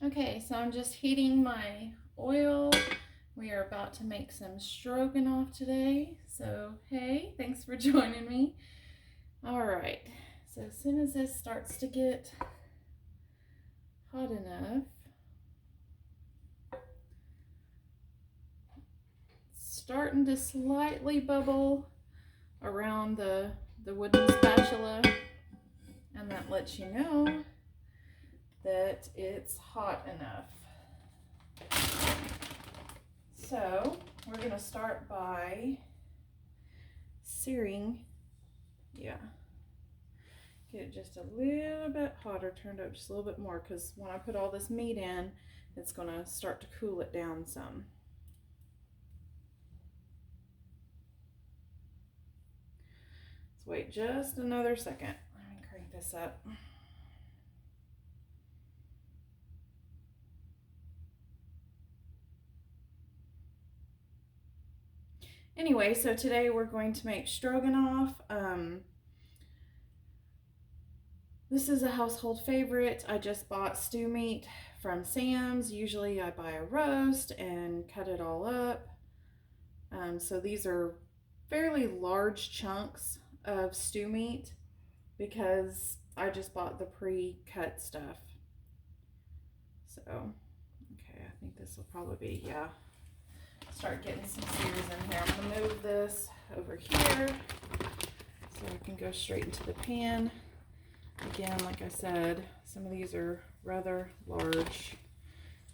Okay, so I'm just heating my oil. We are about to make some stroganoff today. So, hey, thanks for joining me. All right, so as soon as this starts to get hot enough, starting to slightly bubble around the wooden spatula, and that lets you know that it's hot enough. So we're going to start by searing, get it just a little bit hotter, turned up just a little bit more, because when I put all this meat in, it's going to start to cool it down some. Let's wait just another second. Let me crank this up. Anyway, so today we're going to make stroganoff. This is a household favorite. I just bought stew meat from Sam's. Usually I buy a roast and cut it all up. So these are fairly large chunks of stew meat because I just bought the pre-cut stuff. So, okay, I think this will probably be, start getting some sears in here. I'm gonna move this over here so I can go straight into the pan. Again, like I said, some of these are rather large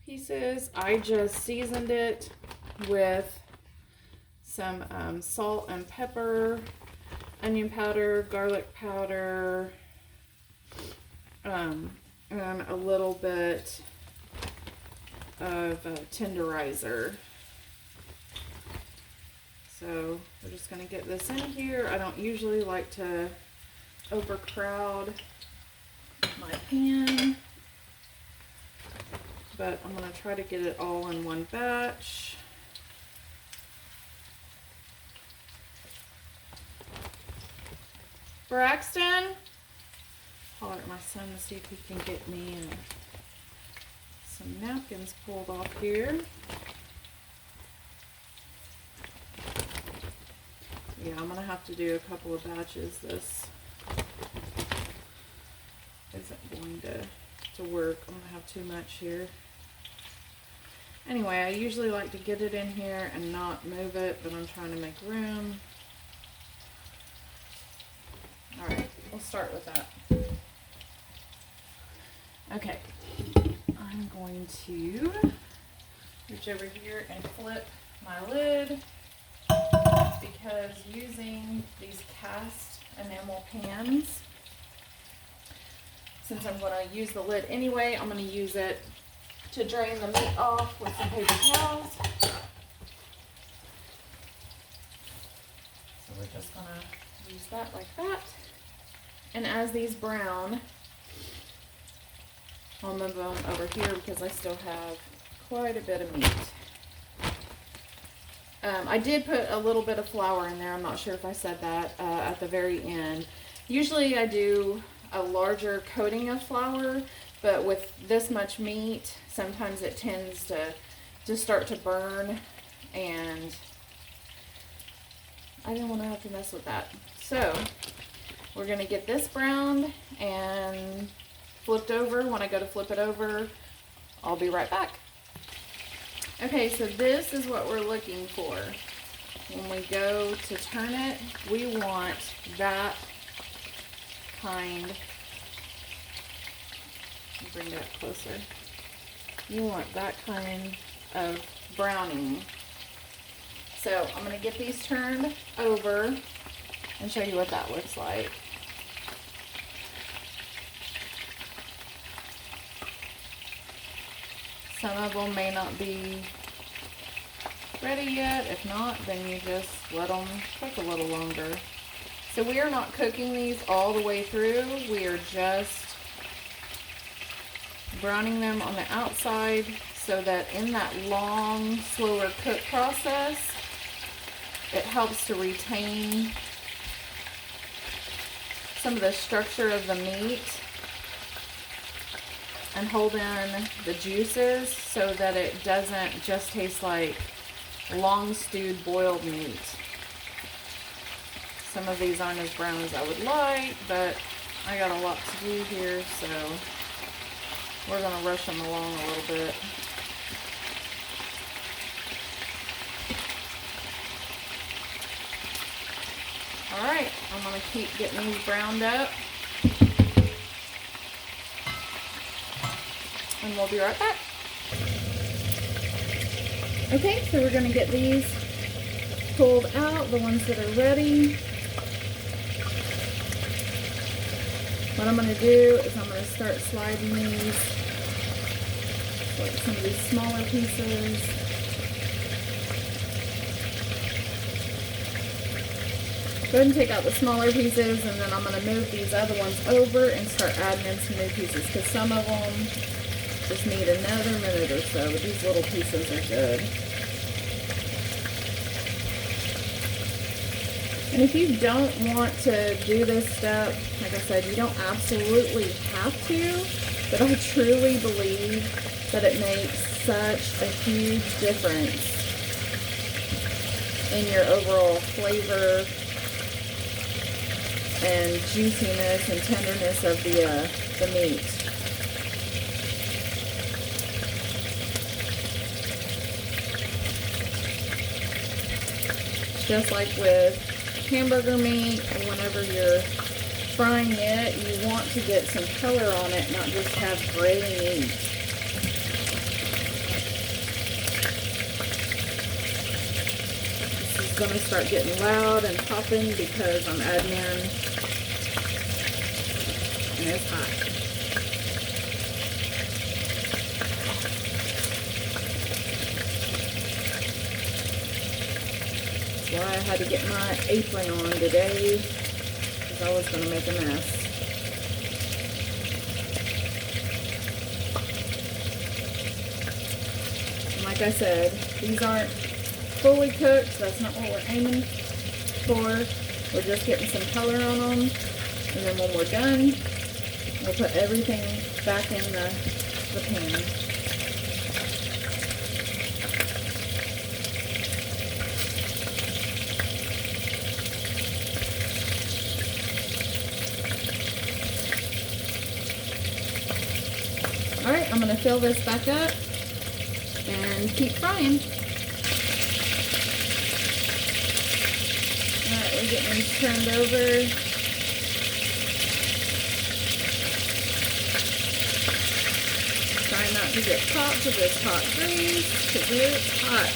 pieces. I just seasoned it with some salt and pepper, onion powder, garlic powder, and a little bit of tenderizer. So we're just going to get this in here. I don't usually like to overcrowd my pan, but I'm going to try to get it all in one batch. Braxton, holler at my son to see if he can get me some napkins pulled off here. Yeah, I'm gonna have to do a couple of batches. This isn't going to work. I'm gonna have too much here. Anyway, I usually like to get it in here and not move it, but I'm trying to make room. All right, we'll start with that. Okay, I'm going to reach over here and flip my lid, because using these cast enamel pans, since I'm going to use the lid anyway, I'm going to use it to drain the meat off with some paper towels. So we're just going to use that like that. And as these brown, I'll move them over here because I still have quite a bit of meat. I did put a little bit of flour in there. I'm not sure if I said that at the very end. Usually I do a larger coating of flour, but with this much meat, sometimes it tends to start to burn, and I didn't want to have to mess with that. So we're going to get this browned and flipped over. When I go to flip it over, I'll be right back. Okay, so this is what we're looking for. When we go to turn it, we want that kind. Bring that closer. You want that kind of browning. So I'm going to get these turned over and show you what that looks like. Some of them may not be ready yet. If not, then you just let them cook a little longer. So we are not cooking these all the way through. We are just browning them on the outside so that in that long, slower cook process, it helps to retain some of the structure of the meat and hold in the juices so that it doesn't just taste like long stewed boiled meat. Some of these aren't as brown as I would like, but I got a lot to do here, so we're gonna rush them along a little bit. All right, I'm gonna keep getting these browned up, and we'll be right back. Okay, so we're gonna get these pulled out, the ones that are ready. What I'm gonna do is I'm gonna start sliding these, like some of these smaller pieces. Go ahead and take out the smaller pieces, and then I'm going to move these other ones over and start adding in some new pieces, because some of them just need another minute or so, but these little pieces are good. And if you don't want to do this step, like I said, you don't absolutely have to, but I truly believe that it makes such a huge difference in your overall flavor and juiciness and tenderness of the meat. Just like with hamburger meat, whenever you're frying it, you want to get some color on it, not just have gray meat. This is going to start getting loud and popping because I'm adding in, and it's hot. That's why I had to get my apron on today, because I was going to make a mess. And like I said, these aren't fully cooked. That's not what we're aiming for. We're just getting some color on them. And then when we're done, we'll put everything back in the pan. Alright, I'm going to fill this back up and keep frying. Alright, we're getting these turned over. Try not to get caught to this hot grease, because it's hot.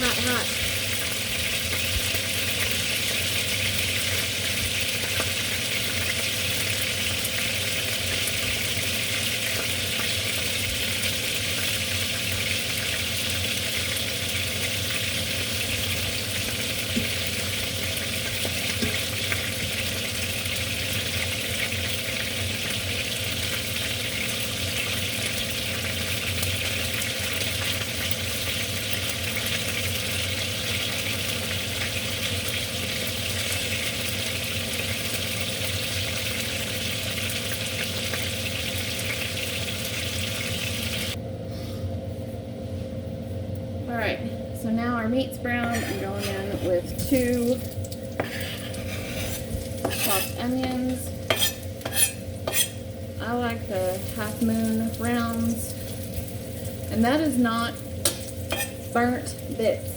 Hot, hot. Alright, so now our meat's brown. I'm going in with 2 chopped onions. I like the half moon rounds. And that is not burnt bits.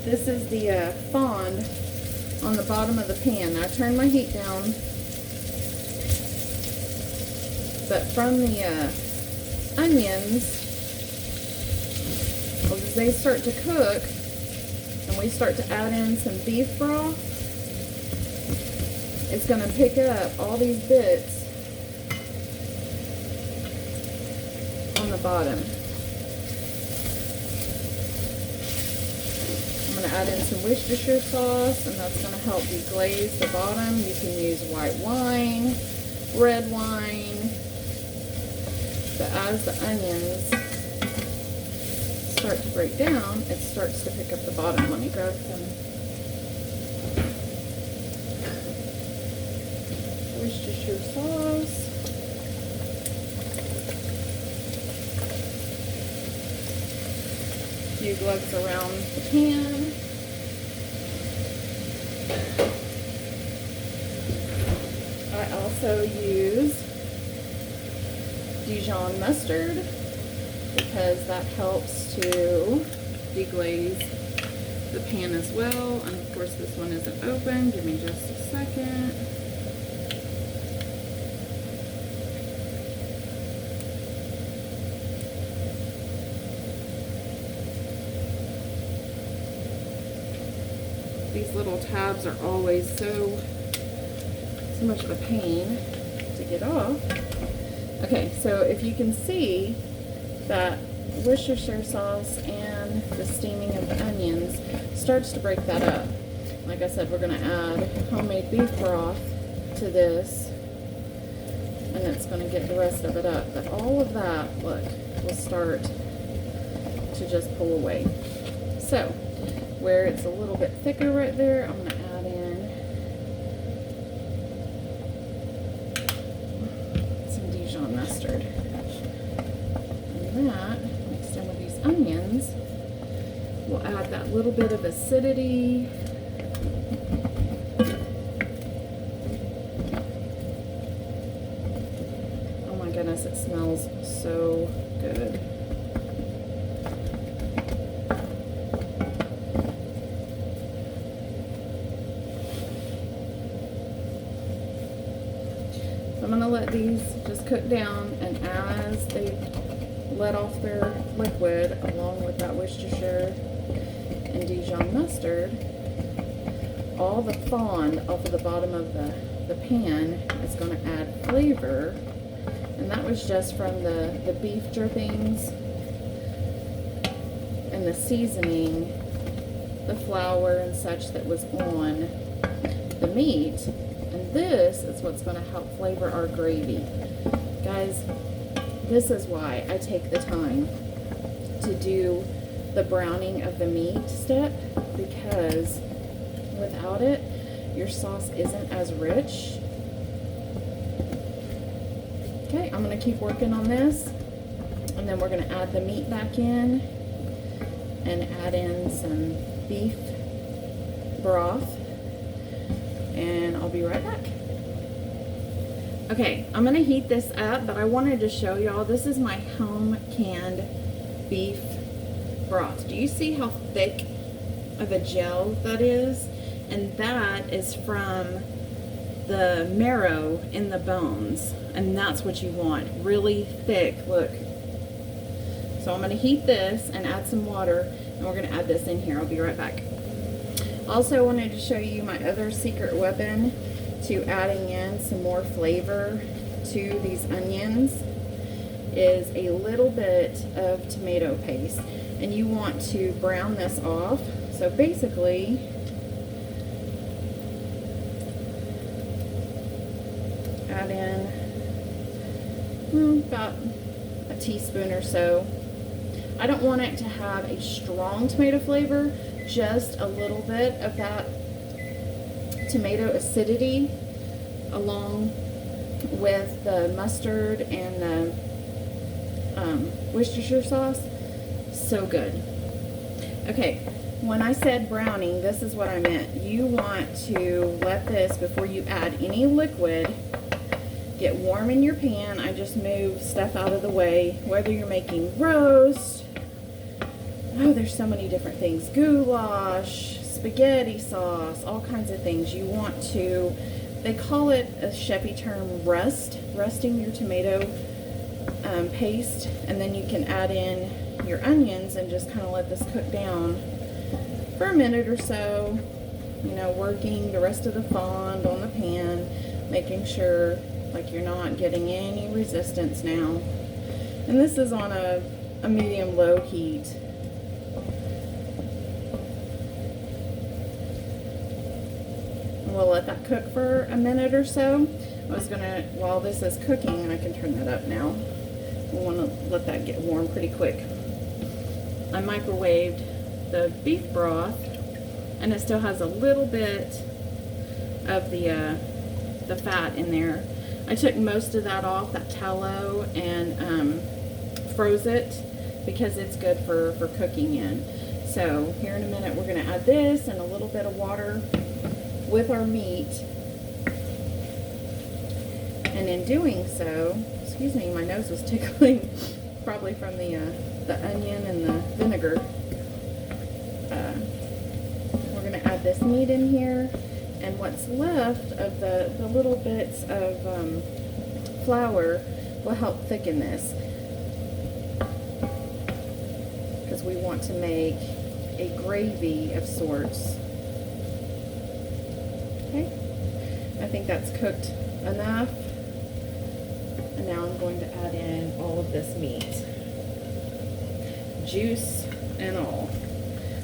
This is the fond on the bottom of the pan. Now I turned my heat down. But from the onions, as they start to cook and we start to add in some beef broth, it's going to pick up all these bits on the bottom. I'm I'm going to add in some Worcestershire sauce, and that's going to help deglaze the bottom. You can use white wine, red wine, but as the onions start to break down, it starts to pick up the bottom. Let me grab some Worcestershire sauce. A few gloves around the pan. I also use Dijon mustard because that helps to deglaze the pan as well. And of course this one isn't open. Give me just a second. These little tabs are always so much of a pain to get off. Okay, so if you can see that Worcestershire sauce and the steaming of the onions starts to break that up. Like I said, we're going to add homemade beef broth to this, and it's going to get the rest of it up. But all of that, look, will start to just pull away. So, where it's a little bit thicker right there, I'm going to add in some Dijon mustard. And that, mixed in with these onions, will add that little bit of acidity. Oh my goodness, it smells so good. I'm going to let these just cook down, and as they let off their liquid along with that Worcestershire and Dijon mustard, all the fond off of the bottom of the pan is going to add flavor. And that was just from the beef drippings and the seasoning, the flour and such that was on the meat. And this is what's going to help flavor our gravy. Guys, this is why I take the time to do the browning of the meat step, because without it, your sauce isn't as rich. Okay, I'm going to keep working on this, and then we're going to add the meat back in and add in some beef broth. And I'll be right back. Okay, I'm going to heat this up, but I wanted to show y'all, this is my home canned beef broth. Do you see how thick of a gel that is? And that is from the marrow in the bones, and that's what you want, really thick. Look. So I'm going to heat this and add some water, and we're going to add this in here. I'll be right back. Also wanted to show you my other secret weapon to adding in some more flavor to these onions is a little bit of tomato paste, and you want to brown this off. So basically, add in about a teaspoon or so. I don't want it to have a strong tomato flavor, just a little bit of that tomato acidity along with the mustard and the Worcestershire sauce. So good. Okay, when I said browning, this is what I meant. You want to let this, before you add any liquid, get warm in your pan. I just move stuff out of the way, whether you're making roast, oh, there's so many different things, goulash, spaghetti sauce, all kinds of things. You want to, they call it a chefy term, rusting your tomato paste, and then you can add in your onions and just kind of let this cook down for a minute or so, you know, working the rest of the fond on the pan, making sure like you're not getting any resistance now. And this is on a medium-low heat. We'll let that cook for a minute or so. While this is cooking, I can turn that up now. We'll want to let that get warm pretty quick. I microwaved the beef broth, and it still has a little bit of the fat in there. I took most of that off, that tallow, and froze it because it's good for cooking in. So here in a minute, we're going to add this and a little bit of water with our meat. And in doing so, excuse me, my nose was tickling, probably from the onion and the vinegar. We're going to add this meat in here, and what's left of the little bits of flour will help thicken this, because we want to make a gravy of sorts. Okay, I think that's cooked enough. And now I'm going to add in all of this meat, juice and all,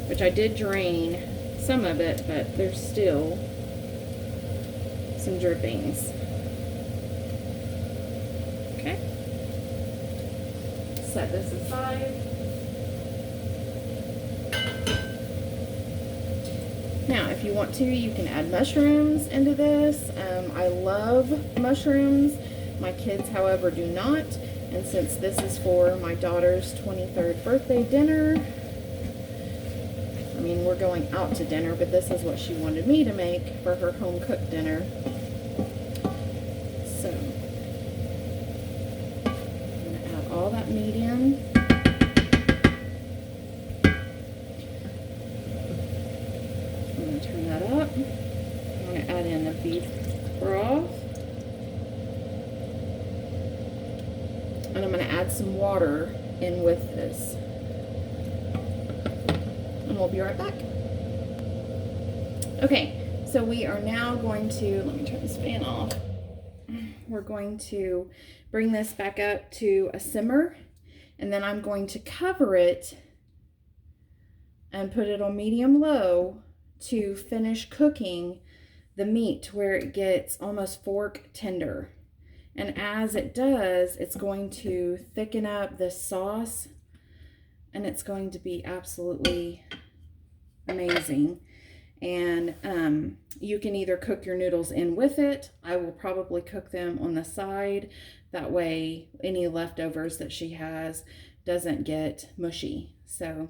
which I did drain some of it, but there's still some drippings. Okay, set this aside. Now, if you want to, you can add mushrooms into this. I love mushrooms. My kids, however, do not. And since this is for my daughter's 23rd birthday dinner, I mean, we're going out to dinner, but this is what she wanted me to make for her home-cooked dinner. So, I'm going to add all that meat in. I'm going to turn that up. I'm going to add in the beef broth. And I'm going to add some water in with this. And we'll be right back. Okay, so we are now going to, let me turn this fan off. We're going to bring this back up to a simmer, and then I'm going to cover it and put it on medium-low to finish cooking the meat where it gets almost fork tender. And as it does, it's going to thicken up this sauce, and it's going to be absolutely amazing. And you can either cook your noodles in with it. I will probably cook them on the side. That way, any leftovers that she has doesn't get mushy. So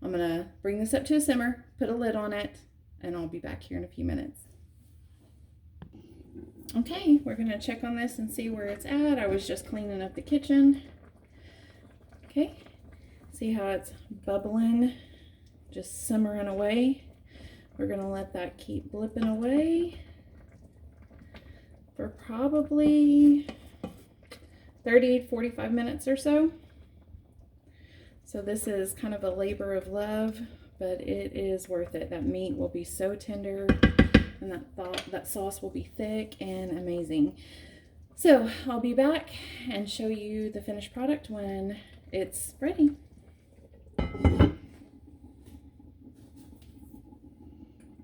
I'm going to bring this up to a simmer, put a lid on it, and I'll be back here in a few minutes. Okay, we're going to check on this and see where it's at. I was just cleaning up the kitchen. Okay, see how it's bubbling, just simmering away. We're going to let that keep blipping away for probably 30 to 45 minutes or so. So this is kind of a labor of love, but it is worth it. That meat will be so tender, and that sauce will be thick and amazing. So I'll be back and show you the finished product when it's ready.